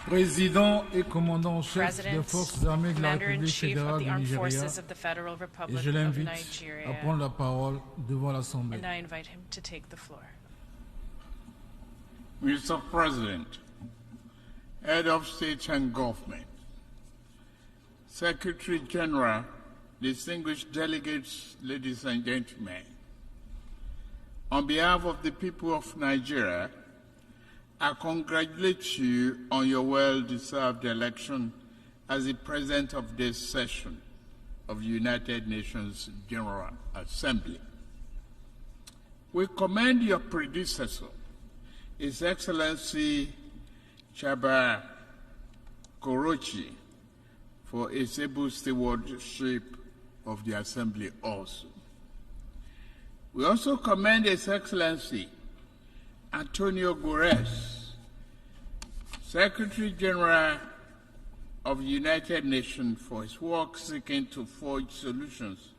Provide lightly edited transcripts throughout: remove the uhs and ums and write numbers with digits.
Président et commandant en chef des President, forces armées de la Commander-in-Chief République of fédérale the du Armed Nigeria, Forces of the Federal et Republic je of l'invite Nigeria, à prendre la parole devant l'Assemblée. and I invite him to take the floor. Mr. President, Head of State and Government, Secretary General, distinguished delegates, ladies and gentlemen, on behalf of the people of Nigeria, I congratulate you on your well-deserved election as the President of this session of the United Nations General Assembly. We commend your predecessor, His Excellency Chaba Korochi, for his able stewardship of the Assembly also. We also commend His Excellency Antonio Guterres, Secretary General of the United Nations, for his work seeking to forge solutions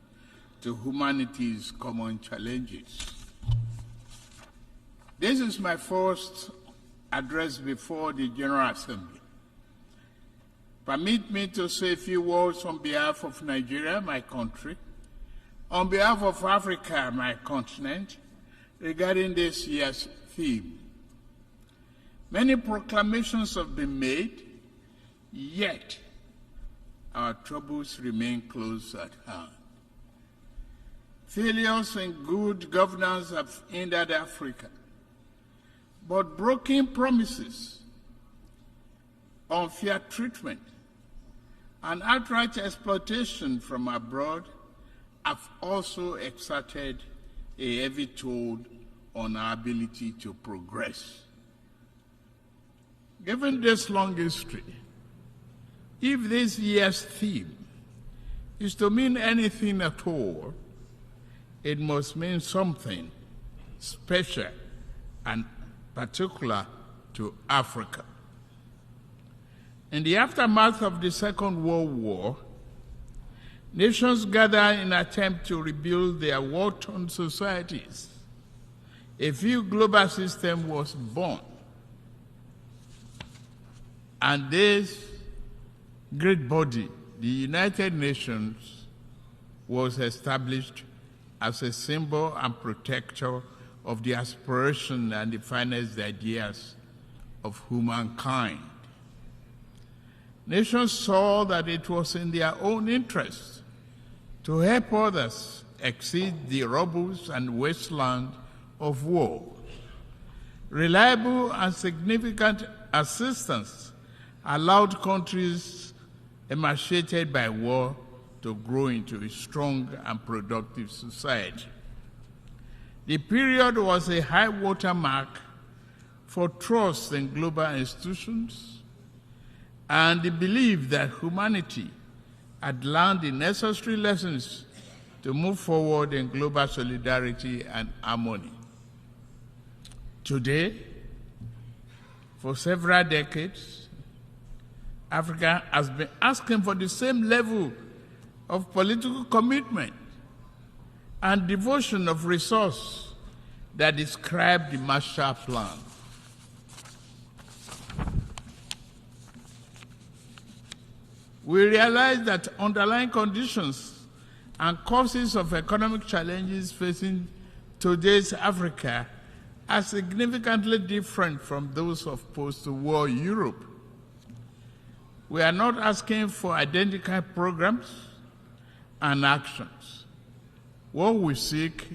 to humanity's common challenges. This is my first address before the General Assembly. Permit me to say a few words on behalf of Nigeria, my country, on behalf of Africa, my continent, regarding this year's theme. Many proclamations have been made, yet our troubles remain close at hand. Failures in good governance have hindered Africa, but broken promises, unfair treatment, and outright exploitation from abroad have also exerted a heavy toll on our ability to progress. Given this long history, if this year's theme is to mean anything at all, it must mean something special and particular to Africa. In the aftermath of the Second World War, nations gathered in an attempt to rebuild their war-torn societies. A new global system was born, and this great body, the United Nations, was established as a symbol and protector of the aspiration and the finest ideas of humankind. Nations saw that it was in their own interest to help others exceed the rubbles and wasteland of war. Reliable and significant assistance allowed countries emaciated by war to grow into a strong and productive society. The period was a high watermark for trust in global institutions and the belief that humanity had learned the necessary lessons to move forward in global solidarity and harmony. Today, for several decades, Africa has been asking for the same level of political commitment and devotion of resource that described the Marshall Plan. We realize that underlying conditions and causes of economic challenges facing today's Africa are significantly different from those of post-war Europe. We are not asking for identical programs and actions. What we seek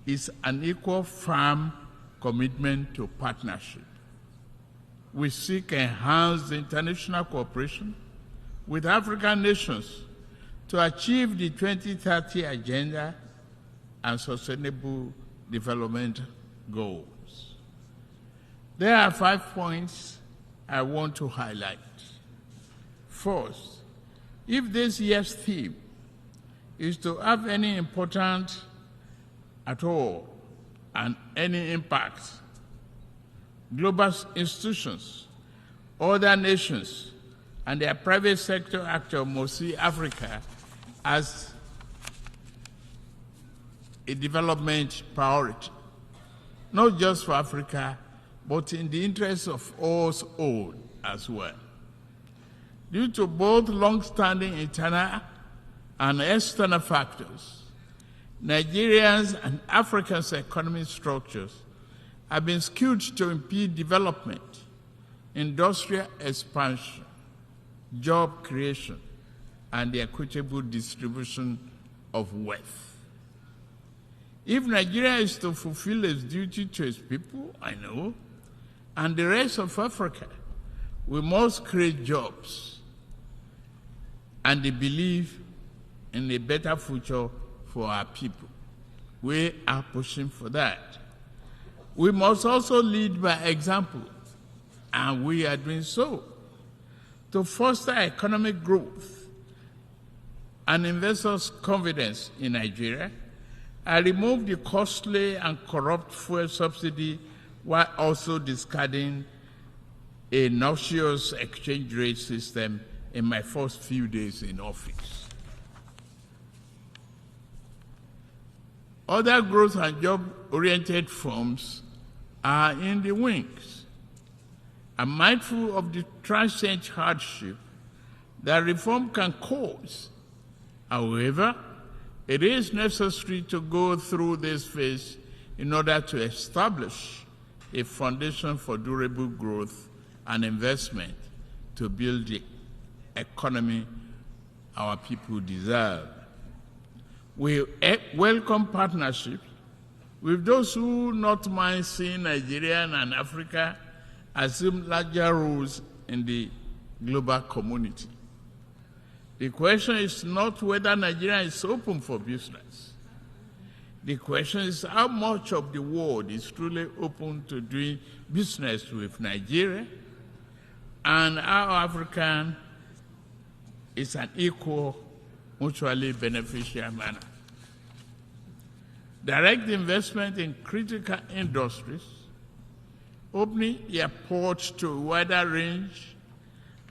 is an equal, firm commitment to partnership. We seek enhanced international cooperation with African nations to achieve the 2030 Agenda and Sustainable Development Goals. There are 5 points I want to highlight. First, if this year's theme is to have any importance at all and any impact, global institutions, other nations, and their private sector actors must see Africa as a development priority, not just for Africa, but in the interest of us all. as well. Due to both long-standing internal and external factors, Nigerians and Africa's economic structures have been skewed to impede development, industrial expansion, job creation, and the equitable distribution of wealth. If Nigeria is to fulfill its duty to its people, I know, and the rest of Africa, we must create jobs and the belief in a better future for our people. We are pushing for that. We must also lead by example, and we are doing so, to foster economic growth and investors' confidence in Nigeria, and remove the costly and corrupt fuel subsidy while also discarding a noxious exchange rate system in my first few days in office. Other growth and job-oriented firms are in the wings. I'm mindful of the transient hardship that reform can cause. However, it is necessary to go through this phase in order to establish a foundation for durable growth and investment to build the economy our people deserve. We welcome partnerships with those who not mind seeing Nigeria and Africa assume larger roles in the global community. The question is not whether Nigeria is open for business. The question is how much of the world is truly open to doing business with Nigeria, and how African is an equal, mutually beneficial manner. Direct investment in critical industries, opening airports to a wider range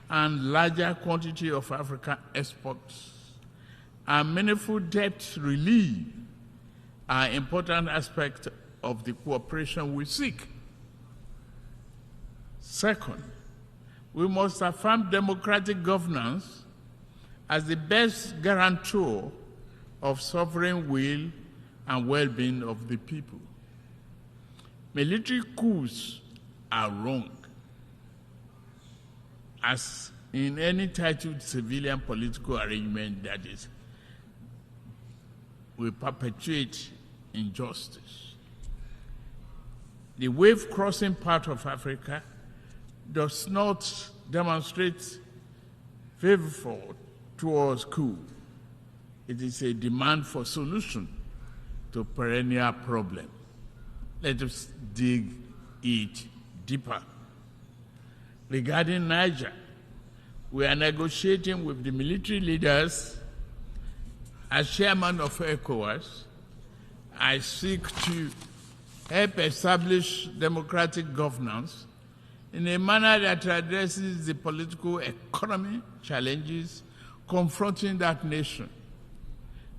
and larger quantity of African exports, and meaningful debt relief are important aspects of the cooperation we seek. Second, we must affirm democratic governance as the best guarantor of sovereign will and well-being of the people. Military coups are wrong, as in any titled civilian political arrangement that is, will perpetuate injustice. The wave-crossing part of Africa does not demonstrate favor towards coup. It is a demand for solution to perennial problem. Let us dig it deeper. Regarding Niger, we are negotiating with the military leaders. As chairman of ECOWAS, I seek to help establish democratic governance in a manner that addresses the political economy challenges confronting that nation,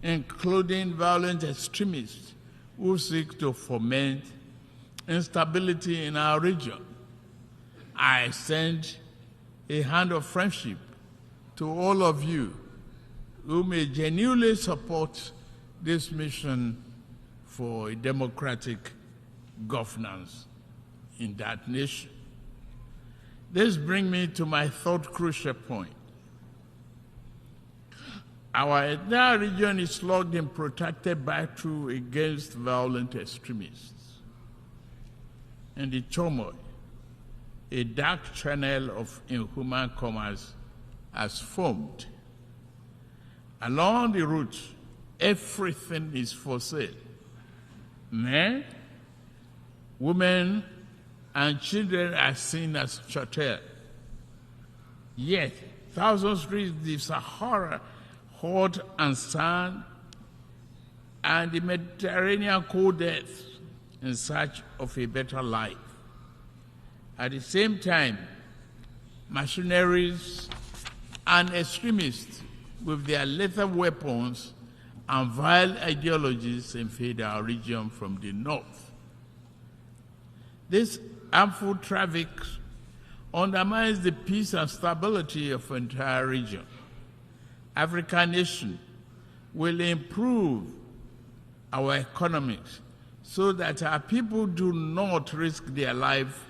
including violent extremists who seek to foment instability in our region. I extend a hand of friendship to all of you who may genuinely support this mission for a democratic governance in that nation. This brings me to my third crucial point. Our entire region is locked in protracted battle against violent extremists. In the turmoil, a dark channel of inhuman commerce has formed. Along the route, everything is for sale. Men, women, and children are seen as chattel. Yet, thousands reach the Sahara, hot and sand, and the Mediterranean cold death in search of a better life. At the same time, mercenaries and extremists with their lethal weapons and vile ideologies invade our region from the north. This harmful traffic undermines the peace and stability of the entire region. African nations will improve our economics so that our people do not risk their life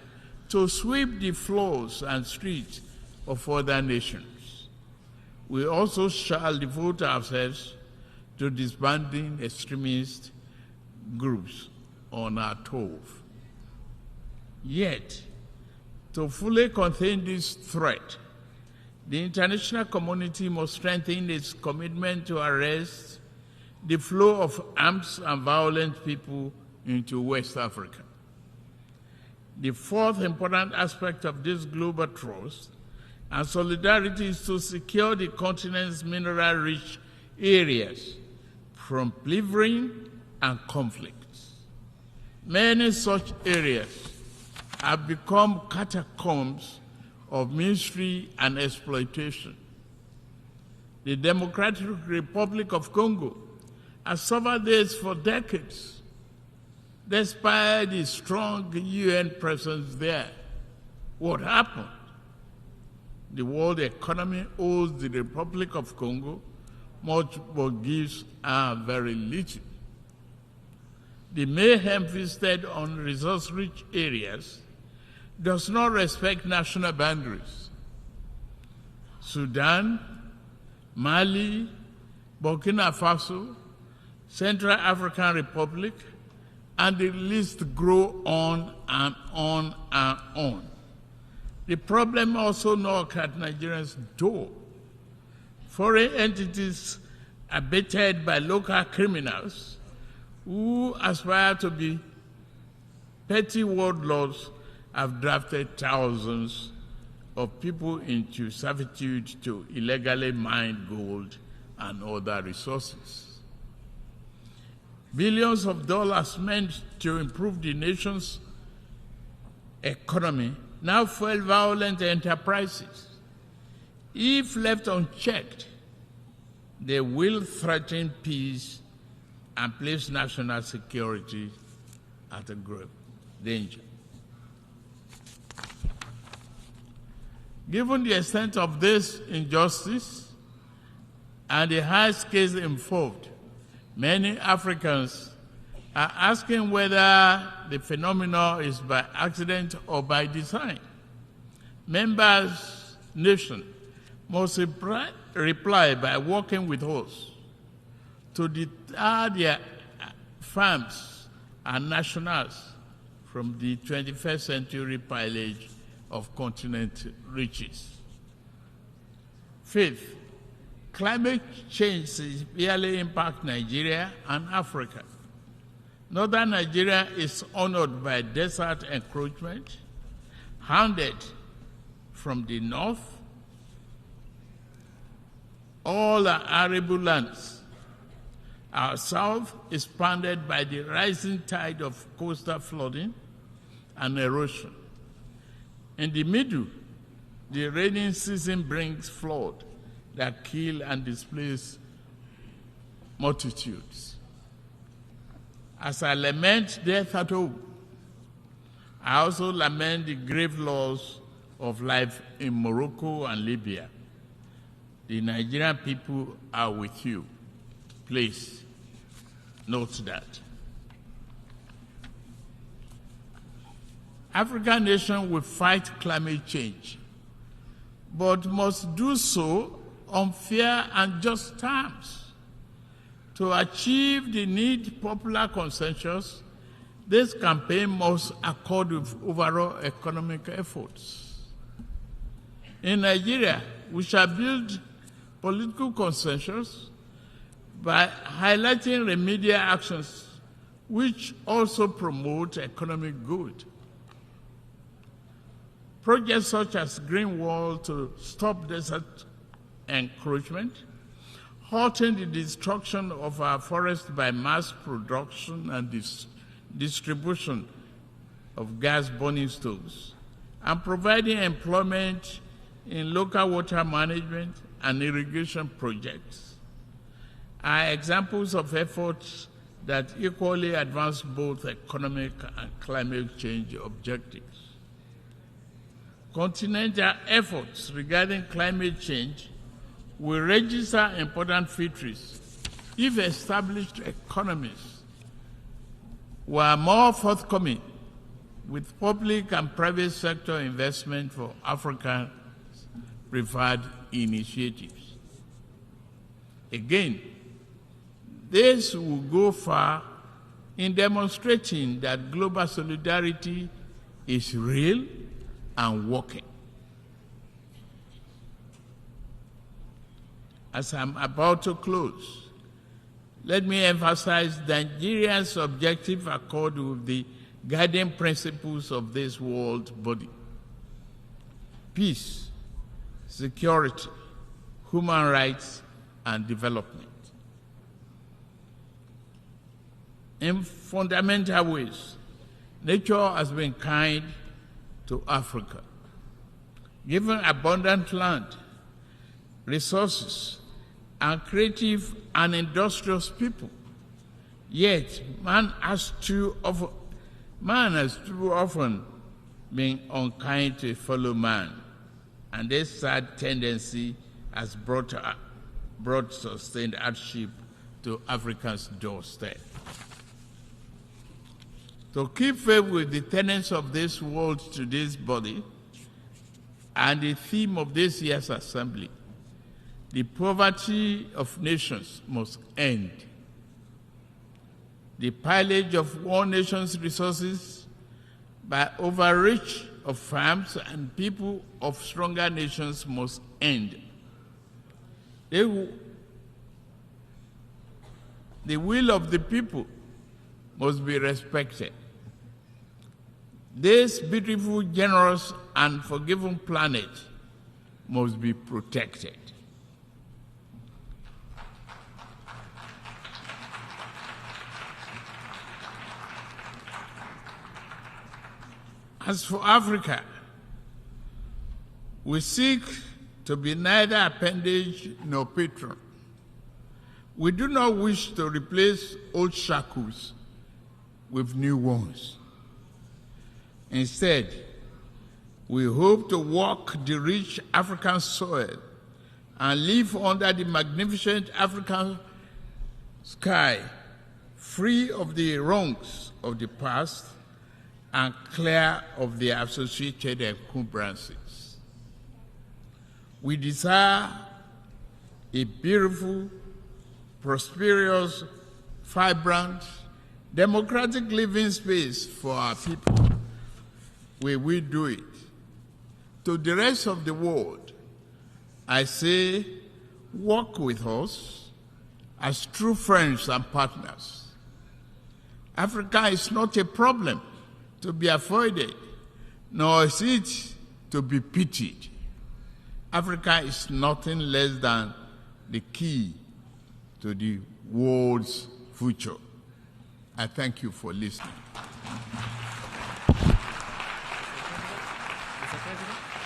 to sweep the floors and streets of other nations. We also shall devote ourselves to disbanding extremist groups on our turf. Yet, to fully contain this threat, the international community must strengthen its commitment to arrest the flow of armed and violent people into West Africa. The fourth important aspect of this global trust and solidarity is to secure the continent's mineral-rich areas from plundering and conflicts. Many such areas have become catacombs of misery and exploitation. The Democratic Republic of Congo has suffered this for decades, despite the strong UN presence there. What happened? The world economy owes the Republic of Congo much but gives her very little. The mayhem visited on resource-rich areas does not respect national boundaries. Sudan, Mali, Burkina Faso, Central African Republic, and the list grow on and on and on. The problem also knocks at Nigeria's door. Foreign entities abated by local criminals who aspire to be petty warlords have drafted thousands of people into servitude to illegally mine gold and other resources. Billions of dollars meant to improve the nation's economy now fuel violent enterprises. If left unchecked, they will threaten peace and place national security at a grave danger. Given the extent of this injustice and the high scales involved, many Africans are asking whether the phenomenon is by accident or by design. Members' nations must reply by working with us to deter their farms and nationals from the 21st century pillage of continent riches. Fifth, climate change severely impacts Nigeria and Africa. Northern Nigeria is honored by desert encroachment, hounded from the north. All are arable lands. Our south is pounded by the rising tide of coastal flooding and erosion. In the middle, the rainy season brings flood that kill and displace multitudes. As I lament death at home, I also lament the grave loss of life in Morocco and Libya. The Nigerian people are with you. Please note that. African nations will fight climate change, but must do so on fair and just terms. To achieve the need popular consensus, this campaign must accord with overall economic efforts. In Nigeria, we shall build political consensus by highlighting remedial actions which also promote economic good. Projects such as Green Wall to stop desert encroachment, halting the destruction of our forests by mass production and distribution of gas-burning stoves, and providing employment in local water management and irrigation projects are examples of efforts that equally advance both economic and climate change objectives. continental efforts regarding climate change will register important victories if established economies were more forthcoming with public and private sector investment for Africa's preferred initiatives. Again, this will go far in demonstrating that global solidarity is real and working. As I'm about to close, let me emphasize Nigeria's objective accord with the guiding principles of this world body: peace, security, human rights, and development. In fundamental ways, nature has been kind to Africa, given abundant land, resources, and creative and industrious people. Yet, man has too often been unkind to a fellow man, and this sad tendency has brought sustained hardship to Africa's doorstep. To keep faith with the tenets of this world to this body and the theme of this year's assembly, the poverty of nations must end. The pillage of one nation's resources by overreach of farms and people of stronger nations must end. The will of the people must be respected. This beautiful, generous, and forgiving planet must be protected. As for Africa, we seek to be neither appendage nor patron. We do not wish to replace old shackles with new ones. Instead, we hope to walk the rich African soil and live under the magnificent African sky, free of the wrongs of the past and clear of the associated encumbrances. We desire a beautiful, prosperous, vibrant, democratic living space for our people, where we do it. To the rest of the world, I say, work with us as true friends and partners. Africa is not a problem to be avoided, nor is it to be pitied. Africa is nothing less than the key to the world's future. I thank you for listening.